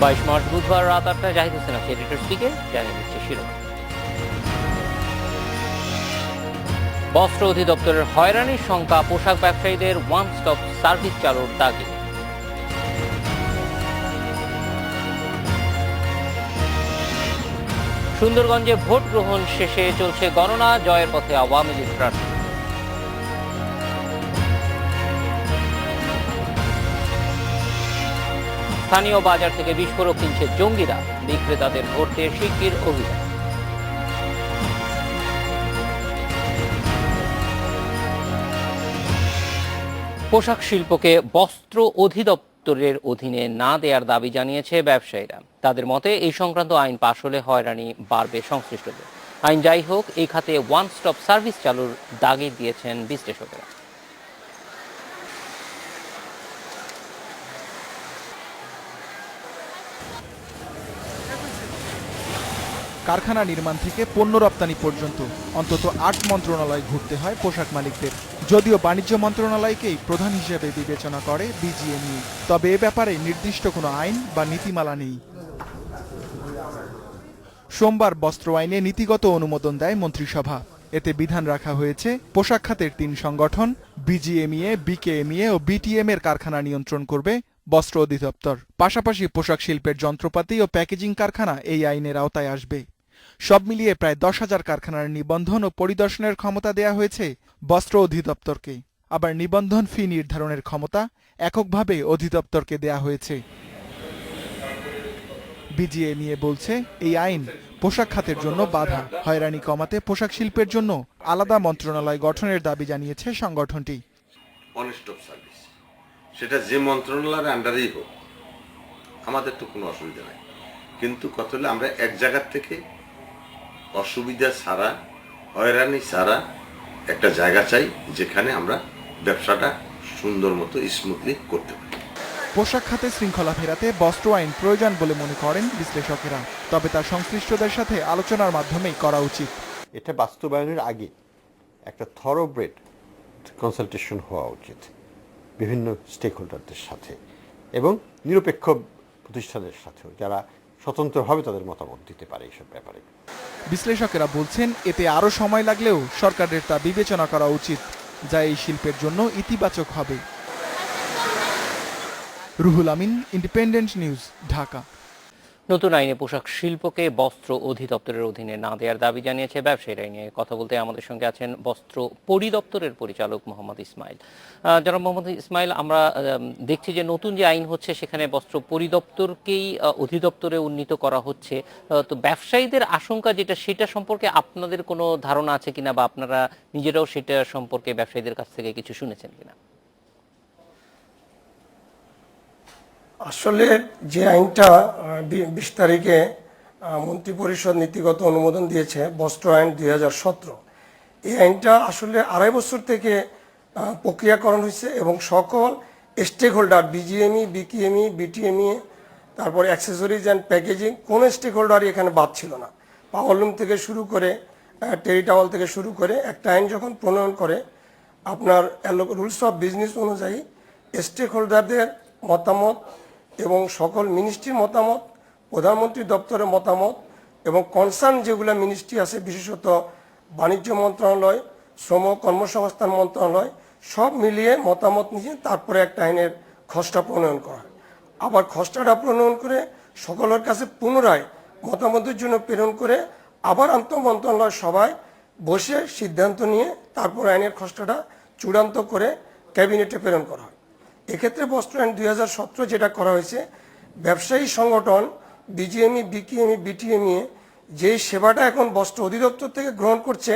22 March বুধবার রাত 8টায় জাহিদ হোসেন আছে এডিটর স্পিকে জানিয়ে দিচ্ছে শিরোনাম। বস্ত্র অধিদপ্তরের হয়রানির শঙ্কা, পোশাক ব্যবসায়ীদের ওয়ান স্টপ সার্ভিস চালুর দাবি। সুন্দরগঞ্জে ভোট গ্রহণ শেষে চলছে গণনা, জয়ের পথে আওয়ামী লীগ প্রার্থী। স্থানীয় বাজার থেকে বিস্ফোরক কিনছে জঙ্গিরা, বিক্রেতাদের ধরতে শিগগির অভিযান। পোশাক শিল্পকে বস্ত্র অধিদপ্তরের অধীনে না দেওয়ার দাবি জানিয়েছে ব্যবসায়ীরা। তাদের মতে এই সংক্রান্ত আইন পাশ হলে হয়রানি বাড়বে সংশ্লিষ্টদের। আইন যাই হোক, এই খাতে ওয়ান স্টপ সার্ভিস চালুর দাগি দিয়েছেন বিশ্লেষকেরা। কারখানা নির্মাণ থেকে পণ্য রপ্তানি পর্যন্ত অন্তত ৮ মন্ত্রণালয় ঘুরতে হয় পোশাক মালিকদের। যদিও বাণিজ্য মন্ত্রণালয়কেই প্রধান হিসেবে বিবেচনা করে বিজিএমইএ, তবে এ ব্যাপারে নির্দিষ্ট কোনো আইন বা নীতিমালা নেই। সোমবার বস্ত্র আইনে নীতিগত অনুমোদন দেয় মন্ত্রিসভা। এতে বিধান রাখা হয়েছে পোশাক খাতের ৩ সংগঠন বিজিএমইএ, বিকেএমইএ ও বিটিএম এর কারখানা নিয়ন্ত্রণ করবে বস্ত্র অধিদপ্তর। পাশাপাশি পোশাক শিল্পের যন্ত্রপাতি ও প্যাকেজিং কারখানা এই আইনের আওতায় আসবে। সব মিলিয়ে প্রায় 10,000 কারখানার নিবন্ধন ও পরিদর্শনের ক্ষমতা দেয়া হয়েছে বস্ত্র অধিদপ্তরকে। আবার নিবন্ধন ফি নির্ধারণের ক্ষমতা এককভাবে অধিদপ্তরকে দেয়া হয়েছে। বিজিএমইএ বলছে এই আইন পোশাক খাতের জন্য বাধা। হয়রানি কমাতে পোশাক শিল্পের জন্য আলাদা মন্ত্রণালয় গঠনের দাবি জানিয়েছে সংগঠনটি। সেটা যে মন্ত্রণালয়ের আন্ডারেই হোক, আমাদের তো কোনো অসুবিধা নাই, কিন্তু কথা হলে আমরা এক জায়গার থেকে অসুবিধা ছাড়া, হয়রানি ছাড়া একটা জায়গা চাই যেখানে আমরা ব্যবসাটা সুন্দর মতো স্মুথলি করতে পারি। পোশাক খাতে শৃঙ্খলা ফেরাতে বস্ত্র আইন প্রয়োজন বলে মনে করেন বিশ্লেষকেরা, তবে তা সংশ্লিষ্টদের সাথে আলোচনার মাধ্যমেই করা উচিত। এটা বাস্তবায়নের আগে একটা থরোব্রেড কনসালটেশন হওয়া উচিত বিভিন্ন স্টেক হোল্ডারদের সাথে এবং নিরপেক্ষ প্রতিষ্ঠানের সাথেও, যারা স্বতন্ত্রভাবে তাদের মতামত দিতে পারে এইসব ব্যাপারে। বিশ্লেষকেরা বলছেন এতে আরও সময় লাগলেও সরকারের তা বিবেচনা করা উচিত, যা এই শিল্পের জন্য ইতিবাচক হবে। Ruhul Amin, independent news, Dhaka. নতুন আইনে পোশাক শিল্পকে বস্ত্র অধিদপ্তরের অধীনে না দেওয়ার দাবি জানিয়েছে ব্যবসায়ীরা। নিয়ে কথা বলতে আমাদের সঙ্গে আছেন বস্ত্র পরিদপ্তরের পরিচালক মোহাম্মদ ইসমাইল। জনাব মোহাম্মদ ইসমাইল, আমরা দেখছি যে নতুন যে আইন হচ্ছে সেখানে বস্ত্র পরিদপ্তরকেই অধিদপ্তরে উন্নীত করা হচ্ছে। তো ব্যবসায়ীদের আশঙ্কা যেটা, সেটা সম্পর্কে আপনাদের কোনো ধারণা আছে কিনা, বা আপনারা নিজেরাও সেটা সম্পর্কে ব্যবসায়ীদের কাছ থেকে কিছু শুনেছেন কিনা? আসলে যে আইনটা 20 তারিখে মন্ত্রিপরিষদ নীতিগত অনুমোদন দিয়েছে, বস্ত্র আইন 2017, এই আইনটা আসলে 2.5 বছর থেকে প্রক্রিয়াকরণ হয়েছে এবং সকল স্টেক হোল্ডার বিজিএমই, বিকেএমই, বিটিএমই, তারপরে অ্যাক্সেসরিজ অ্যান্ড প্যাকেজিং, কোনো স্টেক হোল্ডারই এখানে বাদ ছিল না। পাওয়ারলুম থেকে শুরু করে টেরিটাওয়াল থেকে শুরু করে একটা আইন যখন প্রণয়ন করে, আপনার রুলস অফ বিজনেস অনুযায়ী স্টেক হোল্ডারদের মতামত এবং সকল মিনিস্ট্রির মতামত, প্রধানমন্ত্রী দপ্তরের মতামত এবং কনসার্ন যেগুলো মিনিস্ট্রি আছে, বিশেষত বাণিজ্য মন্ত্রণালয়, শ্রম কর্মসংস্থান মন্ত্রণালয়, সব মিলিয়ে মতামত নিয়ে তারপরে একটা আইনের খসড়া প্রণয়ন করা হয়। আবার খসড়াটা প্রণয়ন করে সকলের কাছে পুনরায় মতামতের জন্য প্রেরণ করে আবার আন্তঃমন্ত্রণালয় সভায় বসে সিদ্ধান্ত নিয়ে তারপর আইনের খসড়াটা চূড়ান্ত করে ক্যাবিনেটে প্রেরণ করা হয়। এক্ষেত্রে বস্ত্র আইন 2017 যেটা করা হয়েছে, ব্যবসায়ী সংগঠন বিজিএমই, বিকেএমই, বিটিএমই যেই সেবাটা এখন বস্ত্র অধিদপ্তর থেকে গ্রহণ করছে,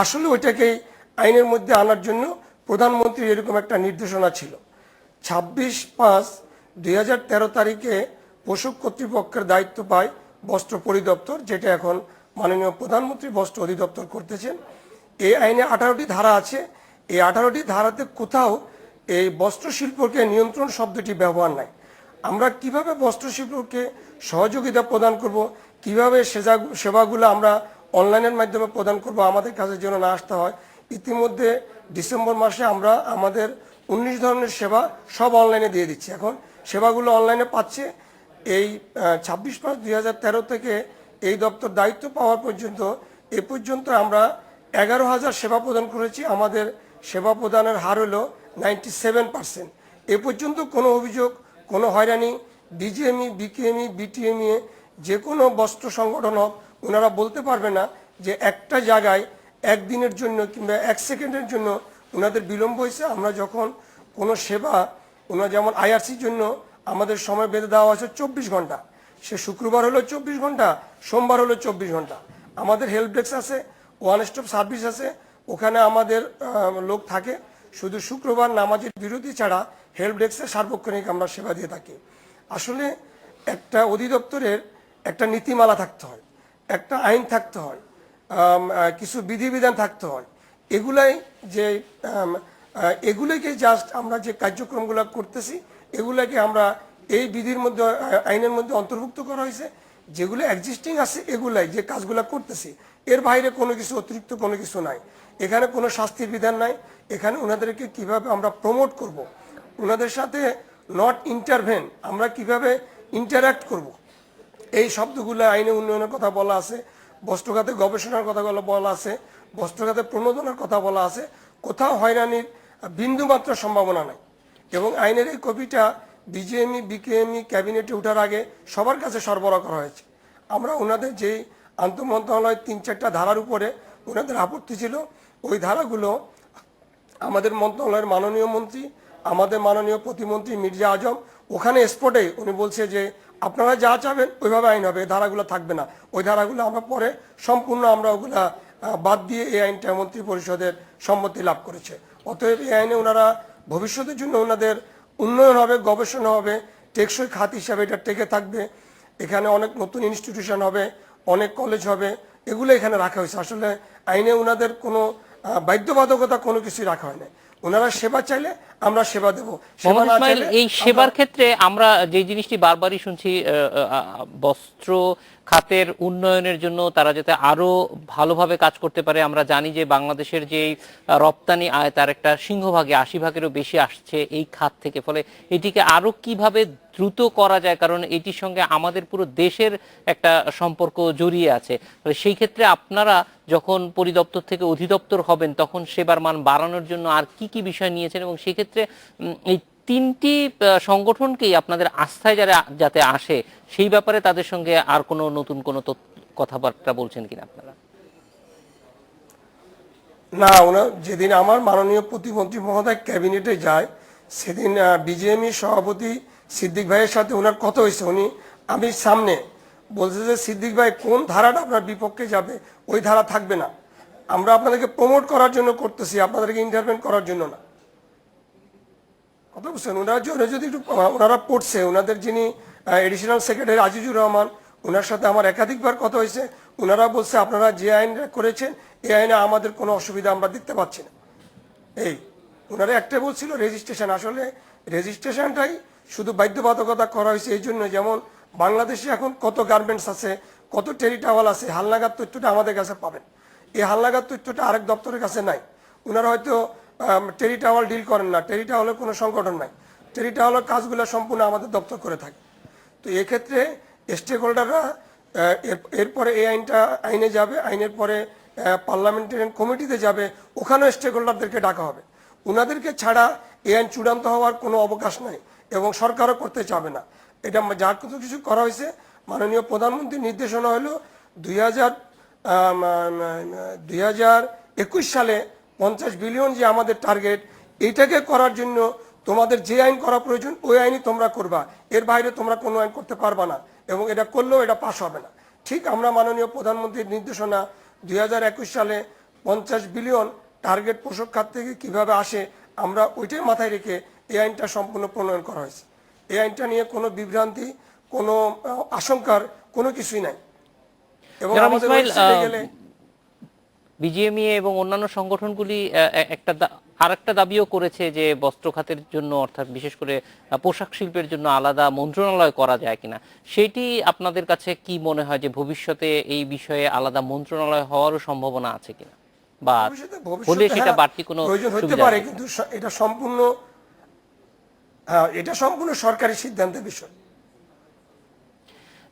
আসলে ওইটাকেই আইনের মধ্যে আনার জন্য প্রধানমন্ত্রীর এরকম একটা নির্দেশনা ছিল। 26/5/2013 তারিখে পোশাক কর্তৃপক্ষের দায়িত্ব পায় বস্ত্র পরিদপ্তর, যেটা এখন মাননীয় প্রধানমন্ত্রী বস্ত্র অধিদপ্তর করতেছেন। এই আইনে 18টি ধারা আছে। এই 18টি ধারাতে কোথাও এই বস্ত্র শিল্পকে নিয়ন্ত্রণ শব্দটি ব্যবহার নাই। আমরা কিভাবে বস্ত্র শিল্পকে সহযোগিতা প্রদান করব, কিভাবে সেবাগুলো আমরা অনলাইনের মাধ্যমে প্রদান করব, আমাদের কাছে যেন না আসতে হয়। ইতিমধ্যে ডিসেম্বর মাসে আমরা আমাদের 19 ধরনের সেবা সব অনলাইনে দিয়ে দিচ্ছি। এখন সেবাগুলো অনলাইনে পাচ্ছে। এই 26/5/2013 থেকে এই দপ্তর দায়িত্ব পাওয়ার পর্যন্ত এ পর্যন্ত আমরা 11,000 সেবা প্রদান করেছি। আমাদের সেবা প্রদানের হার হলো 97%। এ পর্যন্ত কোনো অভিযোগ, কোনো হয়রানি বিজিএমই, বিকেএমই, বিটিএমই যে কোনো বস্ত্র সংগঠন হোক, ওনারা বলতে পারবে না যে একটা জায়গায় একদিনের জন্য কিংবা 1 সেকেন্ডের জন্য ওনাদের বিলম্ব হয়েছে। আমরা যখন কোনো সেবা, ওনারা যেমন আইআরসির জন্য আমাদের সময় বেঁধে দেওয়া হয়েছে 24 ঘন্টা, সে শুক্রবার হলো 24 ঘন্টা, সোমবার হলো 24 ঘন্টা। আমাদের হেল্প ডেস্ক আছে, ওয়ান স্টপ সার্ভিস আছে, ওখানে আমাদের লোক থাকে। শুধু শুক্রবার নামাজের বিরতি ছাড়া হেল্প ডেস্কে সার্বক্ষণিক আমরা সেবা দিয়ে থাকি। আসলে একটা অধিদপ্তরের একটা নীতিমালা থাকতে হয়, একটা আইন থাকতে হয়, কিছু বিধিবিধান থাকতে হয়। এগুলোকে জাস্ট আমরা যে কার্যক্রমগুলো করতেছি এগুলাকে আমরা এই বিধির মধ্যে, আইনের মধ্যে অন্তর্ভুক্ত করা হয়েছে। যেগুলো এক্সিস্টিং আছে এগুলাই যে কাজগুলো করতেছি, এর বাইরে কোনো কিছু অতিরিক্ত কোনো কিছু নাই। এখানে কোনো শাস্তির বিধান নাই। এখানে ওনাদেরকে কিভাবে আমরা প্রমোট করব, ওনাদের সাথে নট ইন্টারভেন, আমরা কিভাবে ইন্টারঅ্যাক্ট করব, এই শব্দগুলো আইনে উন্নয়নের কথা বলা আছে, বস্ত্র খাতে গবেষণার কথা বলা আছে, বস্ত্র খাতে প্রণোদনার কথা বলা আছে। কোথাও হয়রানির বিন্দুমাত্র সম্ভাবনা নাই। এবং আইনের এই কপিটা বিজিএমই, বিকেএমই ক্যাবিনেটে ওঠার আগে সবার কাছে সরবরাহ করা হয়েছে। আমরা ওনাদের যেই আন্তঃমন্ত্রণালয় 3-4টা ধারার উপরে ওনাদের আপত্তি ছিল, ওই ধারাগুলো আমাদের মন্ত্রণালয়ের মাননীয় মন্ত্রী, আমাদের মাননীয় প্রতিমন্ত্রী মির্জা আজম, ওখানে স্পটে উনি বলছে যে আপনারা যা চাবেন ওইভাবে আইন হবে, এই ধারাগুলো থাকবে না। ওই ধারাগুলো আমরা পরে সম্পূর্ণ আমরা ওগুলা বাদ দিয়ে এই আইনটা মন্ত্রী পরিষদের সম্মতি লাভ করেছে। অতএব এই আইনে ওনারা ভবিষ্যতের জন্য ওনাদের উন্নয়ন হবে, গবেষণা হবে, টেকসই খাত হিসাবে এটা টেকে থাকবে। এখানে অনেক নতুন ইনস্টিটিউশন হবে, অনেক কলেজ হবে, এগুলো এখানে রাখা হয়েছে। আসলে আইনে ওনাদের কোনো বাধ্যবাধকতা কোনো কিছুই রাখা হয় না। ওনারা সেবা চাইলে আমরা সেবা দেবো। মোহাম্মদ ইসমাইল, এই সেবার ক্ষেত্রে আমরা যে জিনিসটি বারবারই শুনছি, বস্ত্র খাতের উন্নয়নের জন্য তারা যাতে আরো ভালোভাবে কাজ করতে পারে। আমরা জানি যে বাংলাদেশের যে রপ্তানি আয় তার একটা সিংহভাগে 80%-এরও বেশি আসছে এই খাত থেকে। ফলে এটিকে আরো কিভাবে দ্রুত করা যায়, কারণ এটির সঙ্গে আমাদের পুরো দেশের একটা সম্পর্ক জড়িয়ে আছে। সেই ক্ষেত্রে আপনারা যখন পরিদপ্তর থেকে অধিদপ্তর হবেন তখন সেবার মান বাড়ানোর জন্য আর কি কি বিষয় নিয়েছেন, এবং সেই ক্ষেত্রে এই 3টি সংগঠনকেই আপনাদের আস্থায় যাতে আসে সেই ব্যাপারে তাদের সঙ্গে আর কোনো নতুন কোনো কথাবার্তা বলছেন কিনা আপনারা? না, ওনার যেদিন আমার মাননীয় প্রতিমন্ত্রী মহোদয় ক্যাবিনেটে যায় সেদিন বিজেএমই সভাপতি সিদ্দিক ভাইয়ের সাথে ওনার কথা হয়েছে। আমি সামনে বলছে যে সিদ্দিক ভাই কোন ধারাটা আপনার বিপক্ষে যাবে ওই ধারা থাকবে না, আমরা আপনাদেরকে প্রমোট করার জন্য করতেছি, আপনাদেরকে ইন্টারভেন করার জন্য না। কথা বুঝছেন? যদি একটু ওনারা পড়ছে, ওনাদের যিনি এডিশনাল সেক্রেটারি আজিজুর রহমান, ওনার সাথে আমার একাধিকবার কথা হয়েছে। ওনারা বলছে আপনারা যে আইন করেছেন এই আইনে আমাদের কোনো অসুবিধা আমরা দেখতে পাচ্ছি না। এই ওনারা একটা বলছিল রেজিস্ট্রেশন, আসলে রেজিস্ট্রেশনটাই শুধু বাধ্যবাধকতা করা হয়েছে এই জন্য, যেমন বাংলাদেশে এখন কত গার্মেন্টস আছে, কত টেরিটাওয়াল আছে, হালনাগাদ তথ্যটা আমাদের কাছে পাবেন। এই হালনাগাদ তথ্যটা আরেক দপ্তরের কাছে নাই। ওনারা হয়তো টেরিটাওয়াল ডিল করেন না, টেরিটাওয়ালের কোনো সংগঠন নাই, টেরিটাওয়ালের কাজগুলো সম্পূর্ণ আমাদের দপ্তর করে থাকে। তো এক্ষেত্রে স্টেক হোল্ডাররা এরপরে এই আইনে যাবে, আইনের পরে পার্লামেন্টারিয়ান কমিটিতে যাবে, ওখানেও স্টেক হোল্ডারদেরকে ডাকা হবে। ওনাদেরকে ছাড়া এই আইন চূড়ান্ত হওয়ার কোনো অবকাশ নাই এবং সরকারও করতে চাবে না। এটা যা কিছু করা হয়েছে মাননীয় প্রধানমন্ত্রীর নির্দেশনা হলো 2021 সালে 50 বিলিয়ন যে আমাদের টার্গেট, এইটাকে করার জন্য তোমাদের যে আইন করা প্রয়োজন ওই আইনই তোমরা করবা, এর বাইরে তোমরা কোনো আইন করতে পারবা না, এবং এটা করলেও এটা পাস হবে না। ঠিক আমরা মাননীয় প্রধানমন্ত্রীর নির্দেশনা 2021 সালে 50 বিলিয়ন টার্গেট পোশাক খাত থেকে কিভাবে আসে আমরা ওইটাই মাথায় রেখে এই আইনটা সম্পূর্ণ প্রণয়ন করা হয়েছে। এই আইনটা নিয়ে কোনো বিভ্রান্তি, কোনো আশঙ্কার কোনো কিছুই নাই। এবং আমাদের গেলে বিজিএমইএ এবং অন্যান্য সংগঠনগুলি আরেকটা দাবিও করেছে যে বস্ত্র খাতের জন্য, অর্থাৎ বিশেষ করে পোশাক শিল্পের জন্য আলাদা মন্ত্রণালয় করা যায় কিনা। সেটি আপনাদের কাছে কি মনে হয় যে ভবিষ্যতে এই বিষয়ে আলাদা মন্ত্রণালয় হওয়ারও সম্ভাবনা আছে কিনা, বা হলে সেটা বাড়তি কোনো প্রয়োজন হতে পারে, কিন্তু এটা সম্পূর্ণ সরকারি সিদ্ধান্তের বিষয়।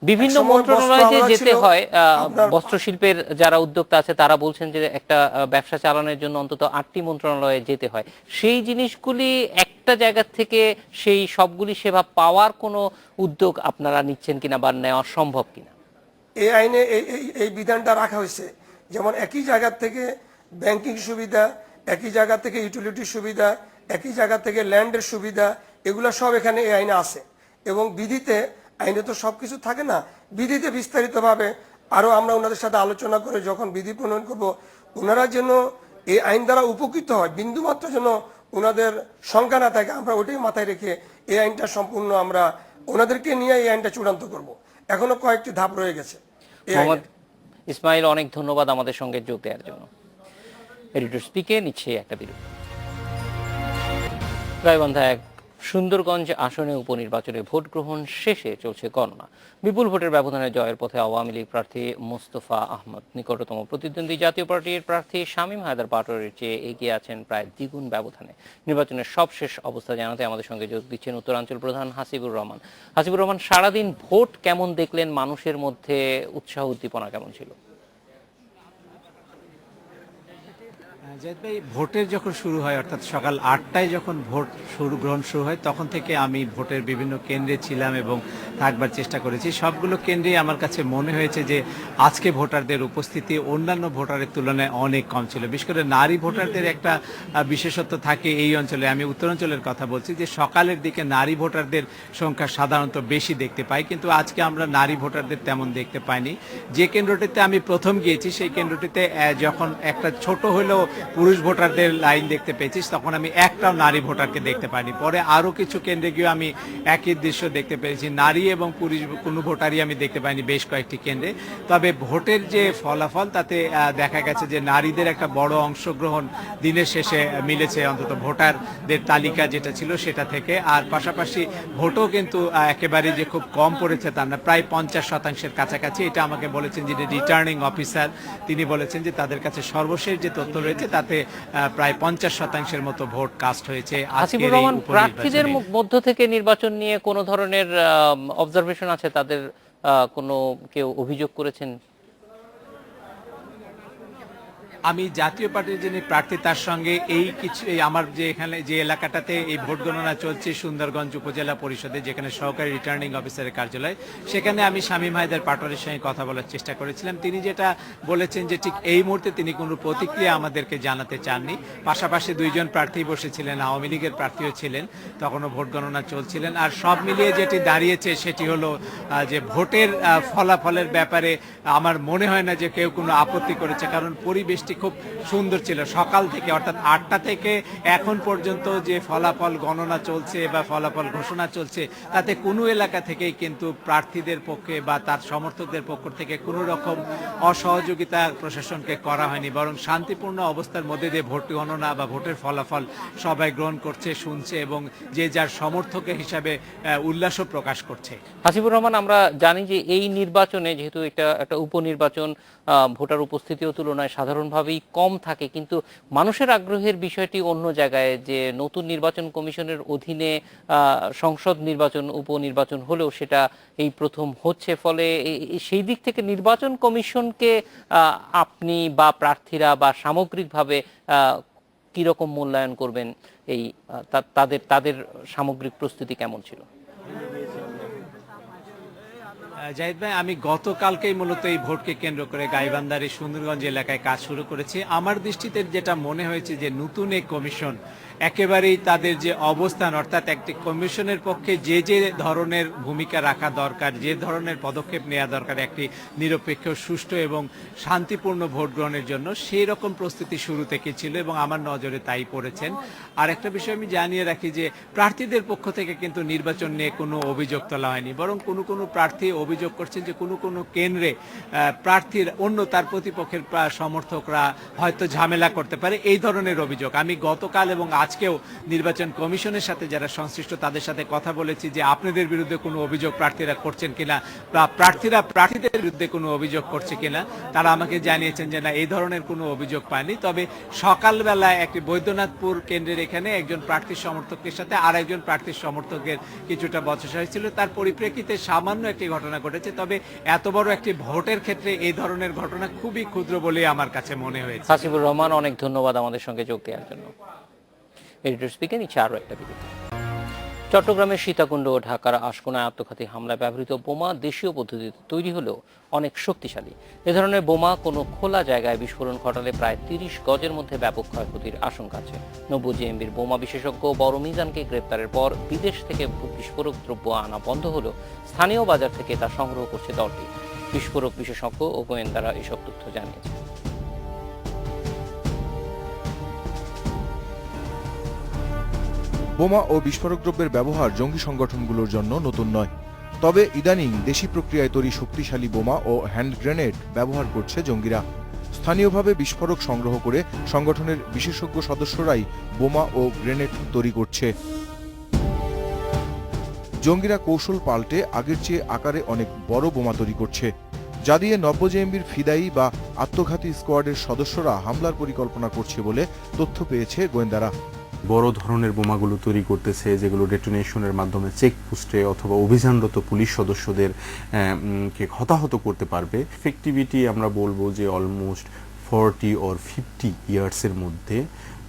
বিভিন্ন একসময় মন্ত্রণালয়ে যে বস্ত্র আমলা যেতে ছিল, হয় আপনার- বস্ত্রশিল্পের যারা উদ্যোক্তা আছে তারা বলছেন যে একটা ব্যবসা চালানোর জন্য অন্তত 8টি মন্ত্রণালয়ে যেতে হয়, সেই জিনিসগুলি একটা জায়গা থেকে সেই সবগুলি সেবা পাওয়ার কোনো উদ্যোগ আপনারা নিচ্ছেন কিনা বা নেওয়া সম্ভব কিনা? এই আইনে এই বিধানটা রাখা হয়েছে, যেমন একই জায়গা থেকে ব্যাংকিং সুবিধা, একই জায়গা থেকে ইউটিলিটি সুবিধা, একই জায়গা থেকে ল্যান্ডের সুবিধা, এগুলো সব এখানে এই আইনে আছে। এবং বিধিতে, আইনে তো সবকিছু থাকে না, বিধিতে বিস্তারিতভাবে আরো আমরা ওনাদের সাথে আলোচনা করে যখন বিধি প্রণয়ন করব, ওনারা যেন এই আইন দ্বারা উপকৃত হয়, বিন্দুমাত্র যেন ওনাদের শঙ্কা না থাকে, আমরা ওটাই মাথায় রেখে এই আইনটা সম্পূর্ণ আমরা ওনাদেরকে নিয়ে এই আইনটা চূড়ান্ত করব। এখনো কয়েকটি ধাপ রয়ে গেছে এই মোহাম্মদ আইনে। ইসমাইল, অনেক ধন্যবাদ আমাদের সঙ্গে যোগ দেওয়ার জন্য। এডিটর স্পিকে নিচ্ছে একটা বিরতি। গাইবান্ধা এক সুন্দরগঞ্জ আসনে উপনির্বাচনে ভোট গ্রহণ শেষে চলছে গণনা। বিপুল ভোটের ব্যবধানে জয়ের পথে আওয়ামী লীগ প্রার্থী মোস্তফা আহমদ। নিকটতম প্রতিদ্বন্দ্বী জাতীয় পার্টির প্রার্থী শামীম হায়দার পাটোয়ারির চেয়ে এগিয়ে আছেন প্রায় দ্বিগুণ ব্যবধানে। নির্বাচনের সবশেষ অবস্থা জানাতে আমাদের সঙ্গে যোগ দিচ্ছেন উত্তরাঞ্চল প্রধান হাসিবুর রহমান। হাসিবুর রহমান, সারাদিন ভোট কেমন দেখলেন? মানুষের মধ্যে উৎসাহ উদ্দীপনা কেমন ছিল? জাহিদ ভাই, ভোটের যখন শুরু হয় অর্থাৎ সকাল 8টায় যখন ভোট গ্রহণ শুরু হয় তখন থেকে আমি ভোটের বিভিন্ন কেন্দ্রে ছিলাম এবং থাকবার চেষ্টা করেছি। সবগুলো কেন্দ্রেই আমার কাছে মনে হয়েছে যে আজকে ভোটারদের উপস্থিতি অন্যান্য ভোটারের তুলনায় অনেক কম ছিল। বিশেষ করে নারী ভোটারদের একটা বিশেষত্ব থাকে এই অঞ্চলে, আমি উত্তরাঞ্চলের কথা বলছি, যে সকালের দিকে নারী ভোটারদের সংখ্যা সাধারণত বেশি দেখতে পাই, কিন্তু আজকে আমরা নারী ভোটারদের তেমন দেখতে পাইনি। যে কেন্দ্রটিতে আমি প্রথম গিয়েছি সেই কেন্দ্রটিতে যখন একটা ছোট হলেও পুরুষ ভোটারদের লাইন দেখতে পেয়েছি, তখন আমি একটাও নারী ভোটারকে দেখতে পাইনি। পরে আরো কিছু কেন্দ্রে গিয়ে আমি একই দৃশ্য দেখতে পেয়েছি, নারী এবং পুরুষ কোনো ভোটারই আমি দেখতে পাইনি বেশ কয়েকটি কেন্দ্রে। তবে ভোটের যে ফলাফল তাতে দেখা গেছে যে নারীদের একটা বড় অংশগ্রহণ দিনের শেষে মিলেছে, অন্তত ভোটারদের তালিকা যেটা ছিল সেটা থেকে। আর পাশাপাশি ভোটও কিন্তু একেবারে যে খুব কম পড়েছে তা না, প্রায় 50% কাছাকাছি। এটা আমাকে বলেছেন যিনি রিটার্নিং অফিসার, তিনি বলেছেন যে তাদের কাছে সর্বশেষ যে তথ্য রয়েছে তাতে প্রায় 50% মতো ভোট কাস্ট হয়েছে। হাসিবুর রহমান, প্রার্থীদের মধ্য থেকে নির্বাচন নিয়ে কোনো ধরনের অবজারভেশন আছে? তাদের কোনো কেউ অভিযোগ করেছেন? আমি জাতীয় পার্টির যিনি প্রার্থী তার সঙ্গে আমার যে এখানে যে এলাকাটাতে এই ভোট গণনা চলছে, সুন্দরগঞ্জ উপজেলা পরিষদে যেখানে সহকারী রিটার্নিং অফিসারের কার্যালয়, সেখানে আমি শামীম হায়দার পাটোয়ারির সঙ্গে কথা বলার চেষ্টা করেছিলাম। তিনি যেটা বলেছেন যে ঠিক এই মুহূর্তে তিনি কোনো প্রতিক্রিয়া আমাদেরকে জানাতে চাননি। পাশাপাশি দুইজন প্রার্থী বসেছিলেন, আওয়ামী লীগের প্রার্থীও ছিলেন, তখনও ভোট গণনা চলছিলেন। আর সব মিলিয়ে যেটি দাঁড়িয়েছে সেটি হলো যে ভোটের ফলাফলের ব্যাপারে আমার মনে হয় না যে কেউ কোনো আপত্তি করেছে, কারণ পরিবেশটি খুব সুন্দর ছিল সকাল থেকে, অর্থাৎ 8টা থেকে এখন পর্যন্ত যে ফলাফল গণনা চলছে বা ফলাফল ঘোষণা চলছে, তাতে কোনো এলাকা থেকেই কিন্তু প্রার্থীদের পক্ষে বা তার সমর্থকদের পক্ষ থেকে কোনো রকম অসহযোগিতা প্রশাসনকে করা হয়নি, বরং শান্তিপূর্ণ অবস্থার মধ্যে দিয়ে ভোট গণনা বা ভোটের ফলাফল সবাই গ্রহণ করছে, শুনছে এবং যে যার সমর্থকের হিসাবে উল্লাসও প্রকাশ করছে। হাসিবুর রহমান, আমরা জানি যে এই নির্বাচনে যেহেতু একটা উপনির্বাচন, ভোটার উপস্থিতিও তুলনায় সাধারণভাবেই কম থাকে, কিন্তু মানুষের আগ্রহের বিষয়টি অন্য জায়গায়, যে নতুন নির্বাচন কমিশনের অধীনে সংসদ নির্বাচন, উপনির্বাচন হলেও সেটা এই প্রথম হচ্ছে। ফলে সেই দিক থেকে নির্বাচন কমিশনকে আপনি বা প্রার্থীরা বা সামগ্রিকভাবে কিরকম মূল্যায়ন করবেন? এই তাদের সামগ্রিক প্রস্তুতি কেমন ছিল? জাহিদ ভাই, আমি গতকালকেই মূলত এই ভোটকে কেন্দ্র করে গাইবান্ধার এই সুন্দরগঞ্জ এলাকায় কাজ শুরু করেছি। আমার দৃষ্টিতে যেটা মনে হয়েছে যে নতুন এই কমিশন একেবারেই তাদের যে অবস্থান, অর্থাৎ একটি কমিশনের পক্ষে যে যে ধরনের ভূমিকা রাখা দরকার, যে ধরনের পদক্ষেপ নেওয়া দরকার একটি নিরপেক্ষ, সুষ্ঠু এবং শান্তিপূর্ণ ভোট গ্রহণের জন্য, সেই রকম প্রস্তুতি শুরু থেকে ছিল এবং আমার নজরে তাই পড়েছেন। আর একটা বিষয় আমি জানিয়ে রাখি যে প্রার্থীদের পক্ষ থেকে কিন্তু নির্বাচন নিয়ে কোনো অভিযোগ তোলা হয়নি, বরং কোনো প্রার্থী অভিযোগ করছেন যে কোনো কেন্দ্রে প্রার্থীর অন্য তার প্রতিপক্ষের সমর্থকরা হয়তো ঝামেলা করতে পারে, এই ধরনের অভিযোগ। আমি গতকাল এবং আজকেও নির্বাচন কমিশনের সাথে যারা সংশ্লিষ্ট তাদের সাথে কথা বলেছি যে আপনাদের বিরুদ্ধে কোনো অভিযোগ প্রার্থীরা করছেন কিনা, বা প্রার্থীরা প্রার্থীদের বিরুদ্ধে কোনো অভিযোগ করছে কিনা। তারা আমাকে জানিয়েছেন যে না, এই ধরনের কোনো অভিযোগ পায়নি। তবে সকালবেলায় একটি বৈদ্যনাথপুর কেন্দ্রের এখানে একজন প্রার্থীর সমর্থকের সাথে আর একজন প্রার্থীর সমর্থকের কিছুটা বচসা হয়েছিল। তার পরিপ্রেক্ষিতে সামান্য একটি ঘটনা ঘটেছে। তবে এত বড় একটি ভোটের ক্ষেত্রে এই ধরনের ঘটনা খুবই ক্ষুদ্র বলে আমার কাছে মনে হয়েছে। হাসিবুর রহমান, অনেক ধন্যবাদ আমাদের সঙ্গে যোগ দেওয়ার জন্য। এডিটর স্পিকে নিচ্ছে আরও একটা বিরতি। চট্টগ্রামের সীতাকুণ্ড ও ঢাকার আশকোনায় আত্মঘাতী হামলায় ব্যবহৃত বোমা দেশীয় পদ্ধতিতে তৈরি হলেও অনেক শক্তিশালী। এ ধরনের বোমা কোনো খোলা জায়গায় বিস্ফোরণ ঘটালে প্রায় ৩০ গজের মধ্যে ব্যাপক ক্ষয়ক্ষতির আশঙ্কা আছে। ৯০ জিএমবির বোমা বিশেষজ্ঞ বড় মিজানকে গ্রেপ্তারের পর বিদেশ থেকে বিস্ফোরক দ্রব্য আনা বন্ধ হলেও স্থানীয় বাজার থেকে তা সংগ্রহ করছে দলটি। বিস্ফোরক বিশেষজ্ঞ ও গোয়েন্দারা এসব তথ্য জানিয়েছে। বোমা ও বিস্ফোরক দ্রব্যের ব্যবহার জঙ্গি সংগঠনগুলোর জন্য নতুন নয়। তবে ইদানিং দেশি প্রক্রিয়ায় তৈরি শক্তিশালী বোমা ও হ্যান্ড গ্রেনেড ব্যবহার করছে জঙ্গিরা। স্থানীয়ভাবে বিস্ফোরক সংগ্রহ করে সংগঠনের বিশেষজ্ঞ সদস্যরাই বোমা ও গ্রেনেড তৈরি করছে। জঙ্গিরা কৌশল পাল্টে আগের চেয়ে আকারে অনেক বড় বোমা তৈরি করছে, যা দিয়ে ৯০ জিএমবির ফিদায়ী বা আত্মঘাতী স্কোয়াডের সদস্যরা হামলার পরিকল্পনা করছে বলে তথ্য পেয়েছে গোয়েন্দারা। বড় ধরনের বোমাগুলো তৈরি করতেছে, যেগুলো ডেটোনেশনের মাধ্যমে চেকপোস্টে অথবা অভিযানরত পুলিশ সদস্যদের কে হতাহত করতে পারবে। এফেক্টিভিটি আমরা বলবো যে অলমোস্ট 40 or 50 ইয়ার্সের মধ্যে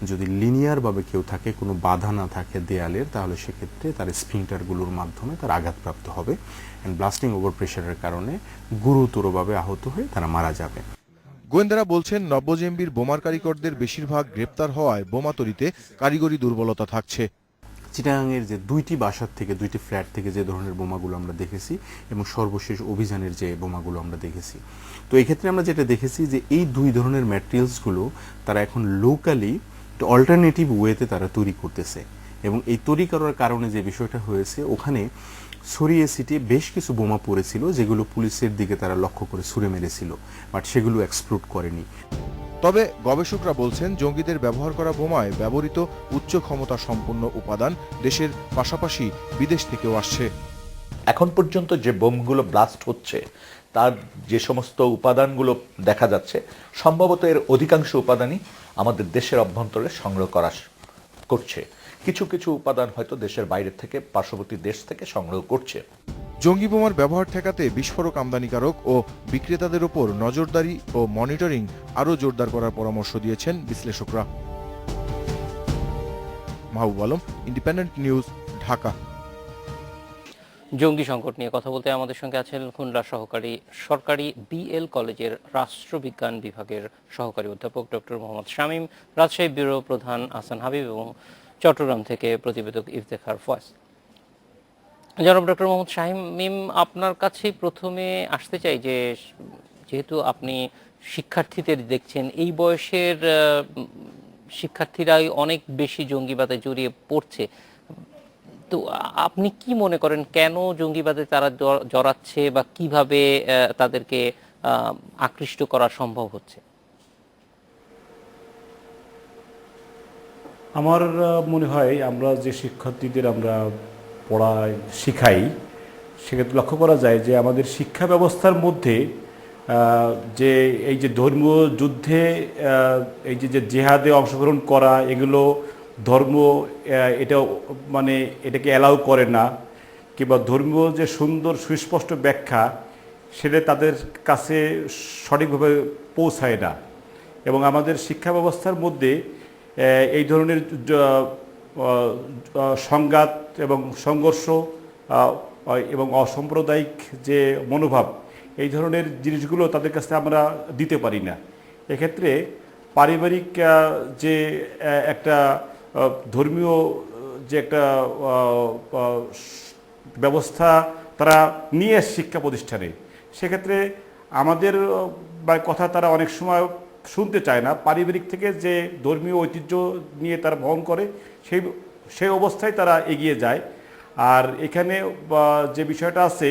যদি লিনিয়ারভাবে কেউ থাকে, কোনো বাধা না থাকে দেয়ালের, তাহলে সেক্ষেত্রে তার স্ফিংটারগুলোর মাধ্যমে তার আঘাতপ্রাপ্ত হবে অ্যান্ড ব্লাস্টিং ওভার প্রেশারের কারণে গুরুতরভাবে আহত হয়ে তারা মারা যাবে। গোয়েন্দারা বলছেন ৯০ জিএমবির বোমার কারিগরদের বেশিরভাগ গ্রেপ্তার হওয়ায় বোমা তৈরিতে কারিগরি দুর্বলতা থাকছে। চিটাগাংয়ের যে 2টি বাসার থেকে 2টি ফ্ল্যাট থেকে যে ধরনের বোমাগুলো আমরা দেখেছি এবং সর্বশেষ অভিযানের যে বোমাগুলো আমরা দেখেছি, তো এই ক্ষেত্রে আমরা যেটা দেখেছি যে এই 2 ধরনের ম্যাটেরিয়ালসগুলো তারা এখন লোকালি অল্টারনেটিভ ওয়েতে তারা তৈরি করতেছে। এবং এই তৈরি করার কারণে যে বিষয়টা হয়েছে, ওখানে ছড়িয়ে ছিটিয়ে বেশ কিছু বোমা পড়েছিল যেগুলো পুলিশের দিকে তারা লক্ষ্য করে ছুড়ে মেরেছিল, বাট সেগুলো এক্সপ্লোড করেনি। তবে গবেষকরা বলছেন জঙ্গিদের ব্যবহার করা বোমায় ব্যবহৃত উচ্চ ক্ষমতা সম্পন্ন উপাদান দেশের পাশাপাশি বিদেশ থেকেও আসছে। এখন পর্যন্ত যে বোমগুলো ব্লাস্ট হচ্ছে তার যে সমস্ত উপাদানগুলো দেখা যাচ্ছে, সম্ভবত এর অধিকাংশ উপাদানই আমাদের দেশের অভ্যন্তরে সংগ্রহ করছে। কিছু কিছু উপাদান হয়তো দেশের বাইরে থেকে, পার্শ্ববর্তী দেশ থেকে সংগ্রহ করছে। জঙ্গি বোমার ব্যবহার ঠেকাতে বিস্ফোরক আমদানিকারক ও বিক্রেতাদের ওপর নজরদারি ও মনিটরিং আরও জোরদার করার পরামর্শ দিয়েছেন বিশ্লেষকরা। Mahbub Alam, independent news, Dhaka. জঙ্গি সংকট নিয়ে কথা বলতে আমাদের সঙ্গে আছেন খুলনা সরকারি বিএল কলেজের রাষ্ট্রবিজ্ঞান বিভাগের সহকারী অধ্যাপক ডক্টর মোহাম্মদ শামীম, রাজশাহী ব্যুরো প্রধান আহসান হাবিব এবং চট্টগ্রাম থেকে প্রতিবেদক ইফতেখার ফয়েজ। জনাব ডক্টর মোহাম্মদ শামীম, আপনার কাছে প্রথমে আসতে চাই যে যেহেতু আপনি শিক্ষার্থীদের দেখছেন, এই বয়সের শিক্ষার্থীরাই অনেক বেশি জঙ্গিবাদে জড়িয়ে পড়ছে, তো আপনি কি মনে করেন কেন জঙ্গিবাদে তারা জড়াচ্ছে বা কিভাবে তাদেরকে আকৃষ্ট করা সম্ভব হচ্ছে? আমার মনে হয় আমরা যে শিক্ষার্থীদের আমরা শিখাই, সেক্ষেত্রে লক্ষ্য করা যায় যে আমাদের শিক্ষা ব্যবস্থার মধ্যে যে এই যে ধর্মীয় যুদ্ধে এই যে জেহাদে অংশগ্রহণ করা, এগুলো ধর্ম এটা মানে এটাকে অ্যালাউ করে না, কিংবা ধর্মীয় যে সুন্দর সুস্পষ্ট ব্যাখ্যা সেটা তাদের কাছে সঠিকভাবে পৌঁছায় না। এবং আমাদের শিক্ষা ব্যবস্থার মধ্যে এই ধরনের সংঘাত এবং সংঘর্ষ এবং অসাম্প্রদায়িক যে মনোভাব, এই ধরনের জিনিসগুলো তাদের কাছে আমরা দিতে পারি না। এক্ষেত্রে পারিবারিক যে একটা ধর্মীয় যে একটা ব্যবস্থা তারা নিয়ে শিক্ষা প্রতিষ্ঠানে, সেক্ষেত্রে আমাদের কথা তারা অনেক সময় শুনতে চায় না। পারিবারিক থেকে যে ধর্মীয় ঐতিহ্য নিয়ে তারা বহন করে সেই অবস্থায় তারা এগিয়ে যায়। আর এখানে যে বিষয়টা আছে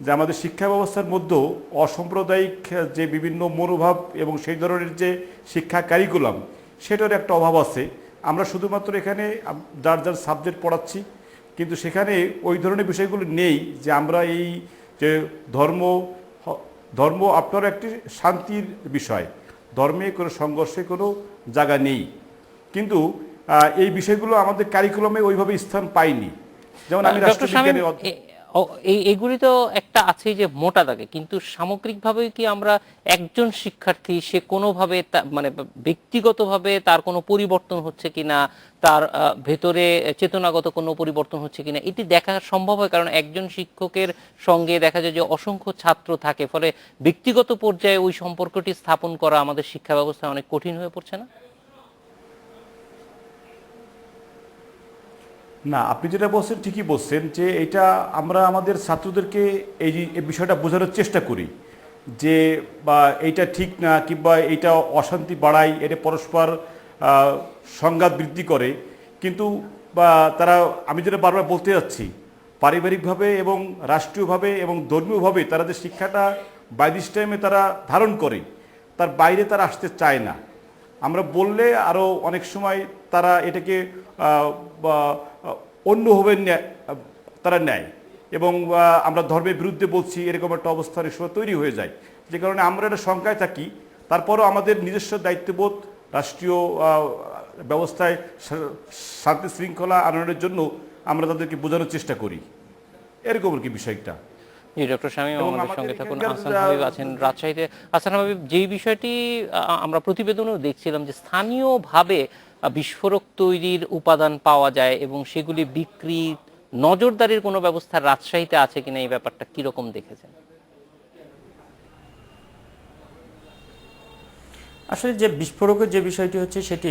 যে আমাদের শিক্ষা ব্যবস্থার মধ্যেও অসাম্প্রদায়িক যে বিভিন্ন মনোভাব এবং সেই ধরনের যে শিক্ষা কারিকুলাম, সেটার একটা অভাব আছে, আমরা শুধুমাত্র এখানে যার যার সাবজেক্ট পড়াচ্ছি, কিন্তু সেখানে ওই ধরনের বিষয়গুলো নেই যে আমরা এই যে ধর্ম আপনার একটি শান্তির বিষয়, ধর্মে কোনো সংঘর্ষে কোনো জায়গা নেই, কিন্তু এই বিষয়গুলো আমাদের কারিকুলামে ওইভাবে স্থান পায়নি। যেমন আমি ডক্টর শামীম, রাষ্ট্রবিজ্ঞানে এইগুলি তো একটা আছে যে মোটা দাগে, কিন্তু সামগ্রিকভাবে কি আমরা একজন শিক্ষার্থী সে কোনোভাবে মানে ব্যক্তিগতভাবে তার কোনো পরিবর্তন হচ্ছে কিনা, তার ভেতরে চেতনাগত কোনো পরিবর্তন হচ্ছে কিনা, এটি দেখা সম্ভব হয়? কারণ একজন শিক্ষকের সঙ্গে দেখা যায় যে অসংখ্য ছাত্র থাকে, ফলে ব্যক্তিগত পর্যায়ে ওই সম্পর্কটি স্থাপন করা আমাদের শিক্ষা ব্যবস্থায় অনেক কঠিন হয়ে পড়ছে না? না, আপনি যেটা বলছেন ঠিকই বলছেন যে এটা আমরা আমাদের ছাত্রদেরকে এই বিষয়টা বোঝানোর চেষ্টা করি যে বা এইটা ঠিক না, কিংবা এইটা অশান্তি বাড়ায়, এটা পরস্পর সংঘাত বৃদ্ধি করে, কিন্তু বা তারা, আমি যেটা বারবার বলতে যাচ্ছি, পারিবারিকভাবে এবং রাষ্ট্রীয়ভাবে এবং ধর্মীয়ভাবে তারা যে শিক্ষাটা বাই দিস টাইমে তারা ধারণ করে, তার বাইরে তারা আসতে চায় না। আমরা বললে আরও অনেক সময় তারা এটাকে অন্যভাবে তারা নেয়, এবং আমরা ধর্মের বিরুদ্ধে বলছি এরকম একটা অবস্থা অনেক সময় তৈরি হয়ে যায়, যে কারণে আমরা একটা শঙ্কায় থাকি। তারপরও আমাদের নিজস্ব দায়িত্ববোধ, রাষ্ট্রীয় ব্যবস্থায় শান্তি শৃঙ্খলা আনয়নের জন্য আমরা তাদেরকে বোঝানোর চেষ্টা করি, এরকম আর কি বিষয়টা। জি, ডক্টর শামীম আমাদের সঙ্গে থাকুন। আহসান হাবিব আছেন রাজশাহীতে। আহসান হাবিব, যেই বিষয়টি আমরা প্রতিবেদনেও দেখছিলাম যে স্থানীয়ভাবে বিস্ফোরক তৈরির উপাদান পাওয়া যায় এবং সেগুলি বিক্রি, নজরদারির কোনো ব্যবস্থা রাজশাহীতে আছে কিনা, এই ব্যাপারটা কিরকম দেখেছেন? আসলে যে বিস্ফোরকের যে বিষয়টি হচ্ছে সেটি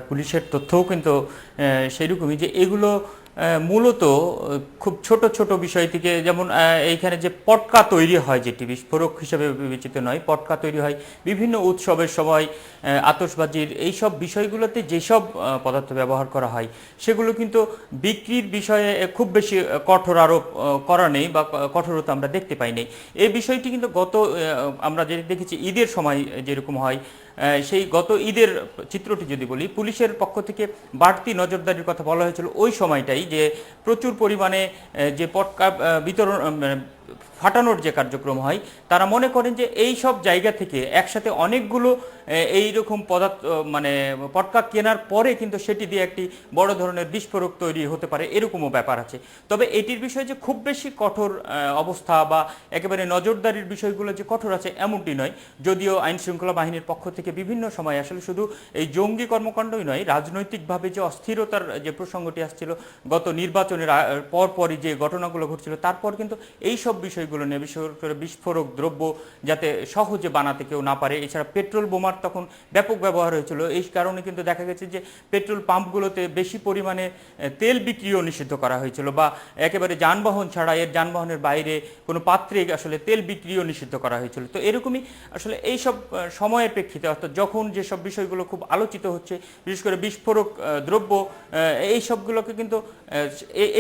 পুলিশের তথ্যও কিন্তু সেইরকমই, যে এগুলো মূলত খুব ছোট ছোট বিষয় থেকে, যেমন এইখানে যে পটকা তৈরি হয়, যেটি বিস্ফোরক হিসেবে বিবেচিত নয়, পটকা তৈরি হয় বিভিন্ন উৎসবের সময়, আতশবাজির এইসব বিষয়গুলোতে যেসব পদার্থ ব্যবহার করা হয় সেগুলো কিন্তু বিক্রির বিষয়ে খুব বেশি কঠোর আরোপ করা নেই বা কঠোরতা আমরা দেখতে পাই নাই। এই বিষয়টি কিন্তু আমরা যে দেখেছি ঈদের সময় যেরকম হয়, সেই গত ঈদের চিত্রটি যদি বলি, পুলিশের পক্ষ থেকে বাড়তি নজরদারির কথা বলা হয়েছিল ওই সময়টাই, যে প্রচুর পরিমাণে যে পটকা বিতরণ ফাটানোর যে কার্যক্রম হয়, তারা মনে করেন যে এই সব জায়গা থেকে একসাথে অনেকগুলো এইরকম পদার্থ মানে পটকা কেনার পরে কিন্তু সেটি দিয়ে একটি বড় ধরনের বিস্ফোরক তৈরি হতে পারে, এরকমও ব্যাপার আছে। তবে এটির বিষয়ে যে খুব বেশি কঠোর অবস্থা বা একেবারে নজরদারির বিষয়গুলো যে কঠোর আছে এমনটি নয়, যদিও আইন শৃঙ্খলা বাহিনীর পক্ষ থেকে বিভিন্ন সময় আসলে শুধু এই জঙ্গি কর্মকাণ্ডই নয়, রাজনৈতিকভাবে যে অস্থিরতার যে প্রসঙ্গটি আসছিল গত নির্বাচনের পরপরই যে ঘটনাগুলো ঘটছিল, তারপর কিন্তু এই সব বিষয়গুলো নিয়ে, বিশেষ করে বিস্ফোরক দ্রব্য যাতে সহজে বানাতে কেউ না পারে, এছাড়া পেট্রোল বোমার তখন ব্যাপক ব্যবহার হয়েছিল, এই কারণে কিন্তু দেখা গেছে যে পেট্রোল পাম্পগুলোতে বেশি পরিমাণে তেল বিক্রিও নিষিদ্ধ করা হয়েছিল, বা একেবারে যানবাহন ছাড়া এর যানবাহনের বাইরে কোনো পাত্রে আসলে তেল বিক্রিও নিষিদ্ধ করা হয়েছিল। তো এরকমই আসলে এইসব সময়ের প্রেক্ষিতে, অর্থাৎ যখন যেসব বিষয়গুলো খুব আলোচিত হচ্ছে, বিশেষ করে বিস্ফোরক দ্রব্য, এই সবগুলোকে কিন্তু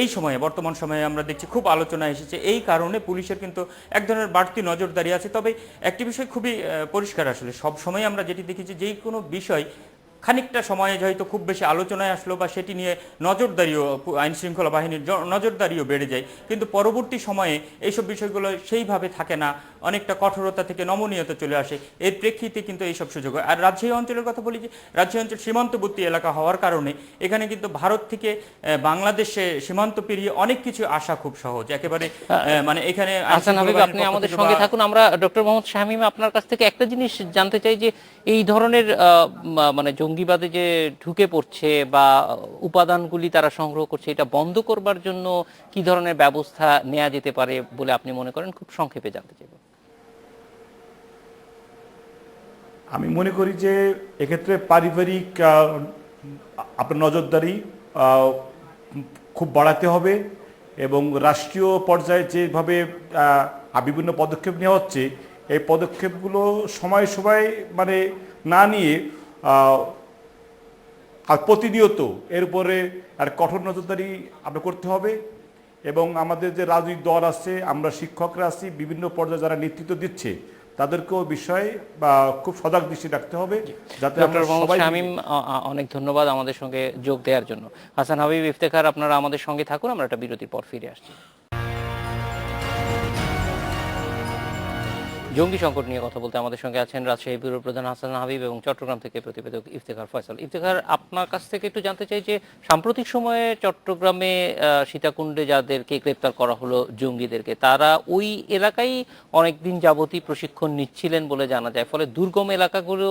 এই সময়ে, বর্তমান সময়ে আমরা দেখছি খুব আলোচনা এসেছে, এই কারণে পুলিশের কিন্তু এক ধরনের বাড়তি নজরদারি আছে। তবে একটি বিষয় খুবই পরিষ্কার, আসলে সব সময় আমরা যেটি দেখেছি, যেই কোনো বিষয় খানিকটা সময়ে হয়তো খুব বেশি আলোচনায় আসলো বা সেটি নিয়ে নজরদারিও, আইন শৃঙ্খলা বাহিনীর নজরদারিও বেড়ে যায়, কিন্তু পরবর্তী সময়ে এইসব বিষয়গুলো সেইভাবে থাকে না, অনেকটা কঠোরতা থেকে নমনীয়তা চলে আসে, এর প্রেক্ষিতে কিন্তু এইসব সুযোগ হয়। আর রাজশাহী অঞ্চলের কথা বলি, যে রাজশাহী অঞ্চল সীমান্তবর্তী এলাকা হওয়ার কারণে এখানে কিন্তু ভারত থেকে বাংলাদেশে সীমান্ত পেরিয়ে অনেক কিছু আসা খুব সহজ, একেবারে মানে এখানে। আহসান হাবিব, আপনি আমাদের সঙ্গে থাকুন। আমরা ডক্টর মোহাম্মদ শামীম আপনার কাছ থেকে একটা জিনিস জানতে চাই, যে এই ধরনের মানে জঙ্গিবাদে যে ঢুকে পড়ছে বা উপাদানগুলি তারা সংগ্রহ করছে, এটা বন্ধ করবার জন্য কি ধরনের ব্যবস্থা নেওয়া যেতে পারে বলে আপনি মনে করেন? খুব সংক্ষেপে জানতে চাইব। আমি মনে করি যে এক্ষেত্রে পারিবারিক আপনার নজরদারি খুব বাড়াতে হবে, এবং রাষ্ট্রীয় পর্যায়ে যেভাবে বিভিন্ন পদক্ষেপ নেওয়া হচ্ছে, এই পদক্ষেপগুলো সময় সময় মানে না নিয়ে আর প্রতিনিয়ত এর উপরে আর কঠোর নজরদারি আমরা করতে হবে। এবং আমাদের যে রাজনৈতিক দল আছে, আমরা শিক্ষকরা আছি, বিভিন্ন পর্যায়ে যারা নেতৃত্ব দিচ্ছে, তাদেরকেও বিষয়ে বা খুব সজাগ দৃষ্টি রাখতে হবে, যাতে আমরা ডক্টর মোহাম্মদ সবাই শামীম, অনেক ধন্যবাদ আমাদের সঙ্গে যোগ দেওয়ার জন্য। হাসান হাবিব, ইফতেখার, আপনারা আমাদের সঙ্গে থাকুন, আমরা একটা বিরতির পর ফিরে আসছি। জঙ্গি সংকট নিয়ে কথা বলতে আমাদের সঙ্গে আছেন রাজশাহী ব্যুরো প্রধান হাসান হাবিব এবং চট্টগ্রাম থেকে প্রতিবেদক ইফতেখার ফয়সাল। ইফতেখার, আপনার কাছ থেকে একটু জানতে চাই যে সাম্প্রতিক সময়ে চট্টগ্রামে সীতাকুণ্ডে যাদেরকে গ্রেপ্তার করা হলো জঙ্গিদেরকে, তারা ওই এলাকায় অনেকদিন যাবতই প্রশিক্ষণ নিচ্ছিলেন বলে জানা যায়, ফলে দুর্গম এলাকাগুলো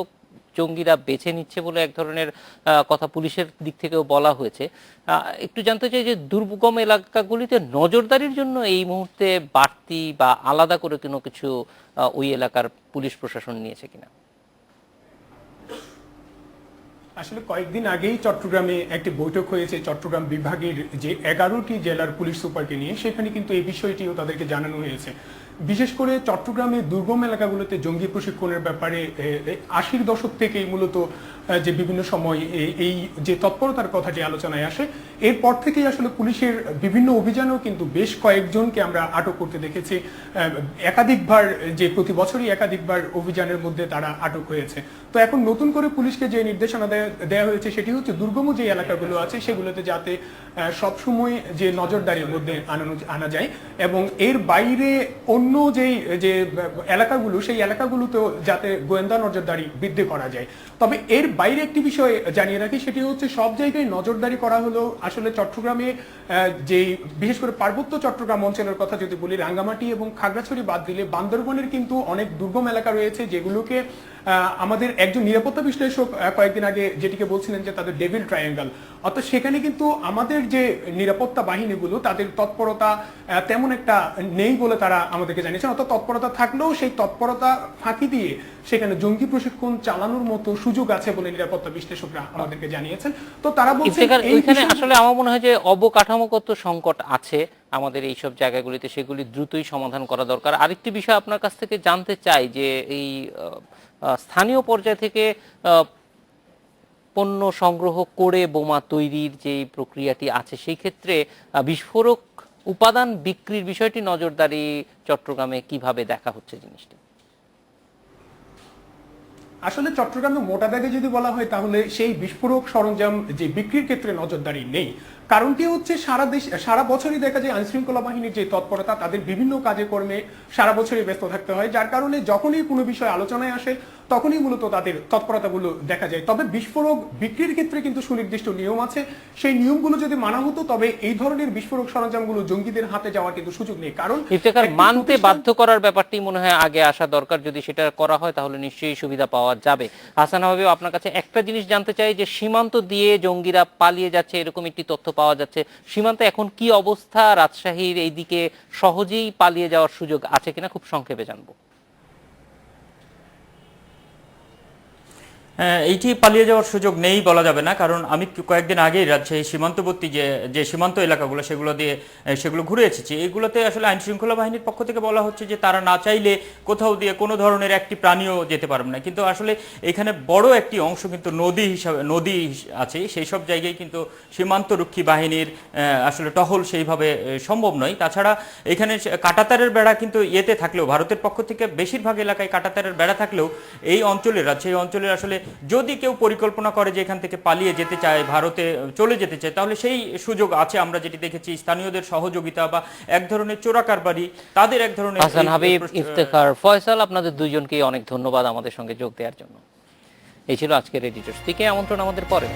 জঙ্গিরা বেছে নিচ্ছে বলে এক ধরনের কথা পুলিশের দিক থেকেও বলা হয়েছে। একটু জানতে চাই যে দুর্গম এলাকাগুলিতে নজরদারির জন্য এই মুহূর্তে বাড়তি বা আলাদা করে কোনো কিছু ওই এলাকার পুলিশ প্রশাসন নিয়েছে কিনা? আসলে কয়েকদিন আগেই চট্টগ্রামে একটি বৈঠক হয়েছে চট্টগ্রাম বিভাগের যে 11টি জেলার পুলিশ সুপারকে নিয়ে, সেখানে কিন্তু এই বিষয়টিও তাদেরকে জানানো হয়েছে। বিশেষ করে চট্টগ্রামে দুর্গম এলাকাগুলোতে জঙ্গি প্রশিক্ষণের ব্যাপারে 80-র দশক থেকেই মূলত যে বিভিন্ন সময় এই যে তৎপরতার কথা যে আলোচনায় আসে, এরপর থেকেই আসলে পুলিশের বিভিন্ন অভিযানেও কিন্তু বেশ কয়েকজনকে আমরা আটক করতে দেখেছি। একাধিকবার, যে প্রতি বছরই একাধিকবার অভিযানের মধ্যে তারা আটক হয়েছে। তো এখন নতুন করে পুলিশকে যে নির্দেশনা দেওয়া হয়েছে সেটি হচ্ছে দুর্গম যে এলাকাগুলো আছে সেগুলোতে যাতে সবসময় যে নজরদারির মধ্যে আনা যায়, এবং এর বাইরে অন্য যে এলাকাগুলো, সেই এলাকাগুলোতেও যাতে গোয়েন্দা নজরদারি বৃদ্ধি করা যায়। তবে এর বাইরে একটি বিষয় জানিয়ে রাখি, সেটি হচ্ছে সব জায়গায় নজরদারি করা হলো আসলে চট্টগ্রামে যে বিশেষ করে পার্বত্য চট্টগ্রাম অঞ্চলের কথা যদি বলি, রাঙ্গামাটি এবং খাগড়াছড়ি বাদ দিলে বান্দরবনের কিন্তু অনেক দুর্গম এলাকা রয়েছে, যেগুলোকে আমাদের একজন নিরাপত্তা বিশ্লেষক কয়েকদিন আগে যেটিকে বলছিলেন যে তাদের ডেভিল ট্রায়াঙ্গল, অর্থাৎ সেখানে কিন্তু আমাদের যে নিরাপত্তা বাহিনীগুলো তাদের তৎপরতা তেমন একটা নেই বলে তারা আমাদেরকে জানিয়েছেন। অর্থাৎ তৎপরতা থাকলেও সেই তৎপরতা ফাঁকি দিয়ে সেখানে জঙ্গি প্রশিক্ষণ চালানোর মতো সুযোগ আছে বলে নিরাপত্তা বিশ্লেষকরা আমাদেরকে জানিয়েছেন। তো তারা বলছেন এইখানে আসলে আমার মনে হয় যে অবকাঠামোগত সংকট আছে আমাদের এইসব জায়গাগুলিতে, সেগুলি দ্রুতই সমাধান করা দরকার। আরেকটি বিষয় আপনার কাছ থেকে জানতে চাই যে এই স্থানীয় পর্যায় থেকে পণ্য সংগ্রহ করে বোমা তৈরির যে প্রক্রিয়াটি আছে, সেই ক্ষেত্রে বিস্ফোরক উপাদান বিক্রির বিষয়টি নজরদারি চট্টগ্রামে কিভাবে দেখা হচ্ছে জিনিসটি? আসলে চট্টগ্রামে মোটা দাগে যদি বলা হয় তাহলে সেই বিস্ফোরক সরঞ্জাম যে বিক্রির ক্ষেত্রে নজরদারি নেই। কারণটি হচ্ছে সারা বছরই দেখা যায় আইনশৃঙ্খলা বাহিনীর যে তৎপরতা, তাদের বিভিন্ন কাজে কর্মে সারা বছরই ব্যস্ত থাকতে হয়, যার কারণে যখনই কোনো বিষয় আলোচনায় আসে তখনই মূলত তাদের তৎপরতাগুলো দেখা যায়। তবে বিস্ফোরক বিক্রির ক্ষেত্রে কিন্তু সুনির্দিষ্ট নিয়ম আছে, সেই নিয়মগুলো যদি মানা হতো তবে এই ধরনের বিস্ফোরক সরঞ্জামগুলো জঙ্গিদের হাতে যাওয়ার কিন্তু সুযোগ নেই। কারণ মানতে বাধ্য করার ব্যাপারটি মনে হয় আগে আসা দরকার। যদি সেটা করা হয় তাহলে নিশ্চয়ই সুবিধা পাওয়া যাবে। হাসান হাবিব, আপনার কাছে একটা জিনিস জানতে চাই যে সীমান্ত দিয়ে জঙ্গিরা পালিয়ে যাচ্ছে এরকম একটি তথ্য পাওয়া যাচ্ছে, সীমান্তে এখন কি অবস্থা? রাজশাহীর এইদিকে সহজেই পালিয়ে যাওয়ার সুযোগ আছে কিনা খুব সংক্ষেপে জানবো। এইটি পালিয়ে যাওয়ার সুযোগ নেই বলা যাবে না, কারণ আমি কয়েকদিন আগেই রাজশাহী সীমান্তবর্তী যে সীমান্ত এলাকাগুলো সেগুলো ঘুরে এসেছি। এইগুলোতে আসলে আইন শৃঙ্খলা বাহিনীর পক্ষ থেকে বলা হচ্ছে যে তারা না চাইলে কোথাও দিয়ে কোনো ধরনের একটি প্রাণীও যেতে পারবে না, কিন্তু আসলে এখানে বড় একটি অংশ কিন্তু নদী আছে, সেই সব জায়গায় কিন্তু সীমান্তরক্ষী বাহিনীর আসলে টহল সেইভাবে সম্ভব নয়। তাছাড়া এখানে কাঁটাতারের বেড়া কিন্তু ইয়েতে থাকলেও, ভারতের পক্ষ থেকে বেশিরভাগ এলাকায় কাঁটাতারের বেড়া থাকলেও এই অঞ্চলের, রাজশাহী অঞ্চলের আসলে যদি কেউ পরিকল্পনা করে যে এখান থেকে পালিয়ে যেতে চায়, ভারতে চলে যেতে চায়, তাহলে সেই সুযোগ আছে। আমরা যেটি দেখেছি স্থানীয়দের সহযোগিতা বা এক ধরনের চোরাকারবারি, তাদের এক ধরনের। হাসান হাবিব, ইফতেখার, ফয়সাল, আপনাদের দুইজনকে অনেক ধন্যবাদ আমাদের সঙ্গে যোগ দেওয়ার জন্য। এই ছিল আজকের এডিটরস থেকে আমন্ত্রণ আমাদের পরে।